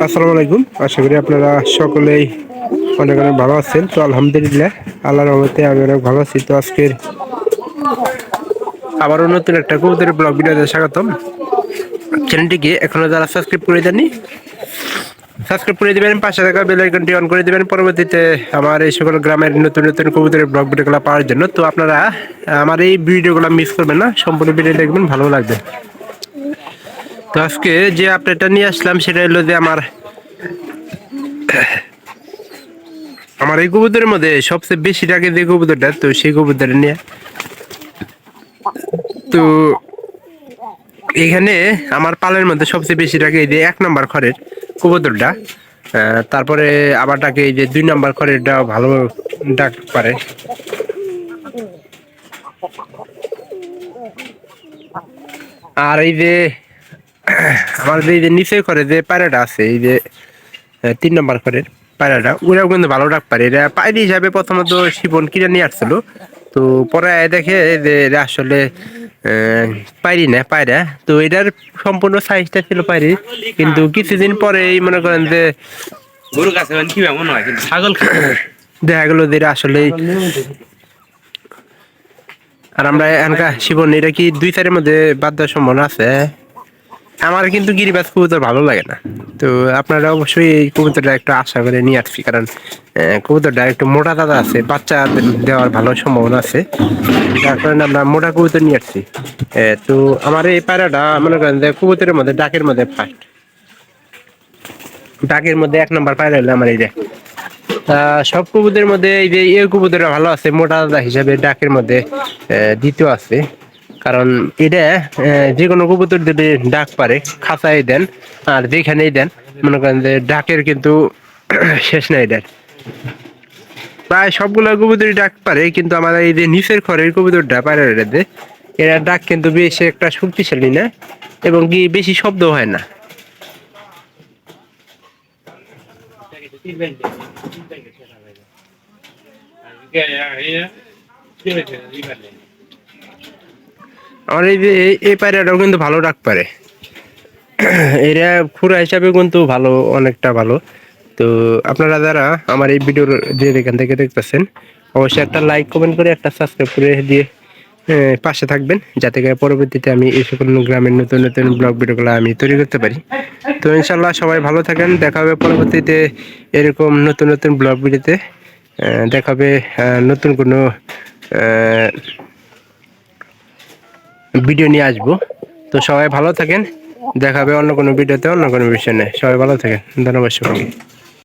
আসসালামু আলাইকুম। আশা করি আপনারা সকলেই অনেক অনেক ভালো আছেন। তো আলহামদুলিল্লাহ আল্লাহর রহমতে আমি অনেক ভালো আছি। তো আজকের আবারও নতুন একটা কবুতরের ব্লগ ভিডিওতে স্বাগতম। চ্যানেলটিকে এখনো যারা সাবস্ক্রাইব করে দেননি সাবস্ক্রাইব করে দেবেন, পাশে থাকা বেল আইকনটি অন করে দেবেন পরবর্তীতে আমার এই সকল গ্রামের নতুন নতুন কবুতরের ব্লগ ভিডিওগুলো পাওয়ার জন্য। তো আপনারা আমার এই ভিডিওগুলো মিস করবেন না, সম্পূর্ণ ভিডিও দেখবেন, ভালো লাগবে। তো আজকে যে আপডেটটা নিয়ে আসলাম সেটা হলো যে আমার এই কবুতরের মধ্যে সবচেয়ে বেশি টাকা যে কবুতরটা, তো সেই কবুতরের নিয়ে। তো এখানে আমার পালের মধ্যে সবচেয়ে বেশি টাকা এই যে 1 নম্বর খড়ের কবুতরটা, তারপরে আবার ডাকে এই যে 2 নম্বর খড়েরটা ভালো ডাক পারে। আর এই যে আমার এই যে নিচে করে যে পায়রাটা আছে, এই যে 3 নম্বর খড়ের পায়রাটা, ওরাও কিন্তু ভালো ডাক পারে। এরা পায়রি হিসাবে প্রথমত শিবন কিনে নিয়ে আসছিল, তো পরে দেখে যে এরা আসলে পায়রি না পায়রা। তো এটার সম্পূর্ণ সাইজটা ছিল পায়রি, কিন্তু কিছুদিন পরেই মনে করেন যে গরু কাছে কি মনে হয় কিন্তু ছাগল দেখা গেল যে এরা আসলে। আর আমরা এখানকার শিবন এটা কি 2-4-এর মধ্যে বাদ দেওয়ার সম্ভাবনা আছে। আমার কিন্তু গিরিবাজ কবুতর ভালো লাগে না। তো আপনারা অবশ্যই এই কবুতরটা একটু আশা করে নিয়ে আসছি, কারণ কবুতরটা একটু মোটা দাদা আছে, বাচ্চা দেওয়ার ভালো সম্ভাবনা আছে, যার কারণে আমরা মোটা কবুতর নিয়ে আসছি। তো আমার এই পায়রাটা মনে করেন যে কবুতরের মধ্যে ডাকের মধ্যে ফার্স্ট, ডাকের মধ্যে 1 নম্বর পায়রা হলো আমার এই যে। সব কবুতরের মধ্যে এই যে এই কবুতরটা ভালো আছে, মোটা দাদা হিসাবে ডাকের মধ্যে দ্বিতীয় আছে। কারণ এটা যে কোনো কবুতর যদি ডাক পারে, খাঁচায় দেন আর যেখানেই দেন, মনে করেন যে ডাকের কিন্তু শেষ নাই এটার। প্রায় সবগুলো কবুতরই ডাক পারে, কিন্তু আমার এই যে নিচের ঘরের কবুতরটা পায়রা এটাতে, এরা ডাক কিন্তু বেশি একটা শক্তিশালী না এবং কি বেশি শব্দ হয় না। আমার এই যে এই পায়রাটাও কিন্তু ভালো ডাক পারে। এরা খুরা হিসাবে কিন্তু ভালো, অনেকটা ভালো। তো আপনারা যারা আমার এই ভিডিওর যে এখান থেকে দেখতেছেন, অবশ্যই একটা লাইক কমেন্ট করে একটা সাবস্ক্রাইব করে দিয়ে পাশে থাকবেন, যাতে করে পরবর্তীতে আমি এই সকল গ্রামের নতুন নতুন ব্লগ ভিডিওগুলো আমি তৈরি করতে পারি। তো ইনশাল্লাহ সবাই ভালো থাকেন, দেখা হবে পরবর্তীতে এরকম নতুন নতুন ব্লগ ভিডিওতে। দেখা হবে নতুন কোনো ভিডিও নিয়ে আসবো। তো সবাই ভালো থাকেন, দেখা হবে অন্য কোনো ভিডিওতে অন্য কোনো বিষয় নিয়ে। সবাই ভালো থাকেন, ধন্যবাদ সবাইকে।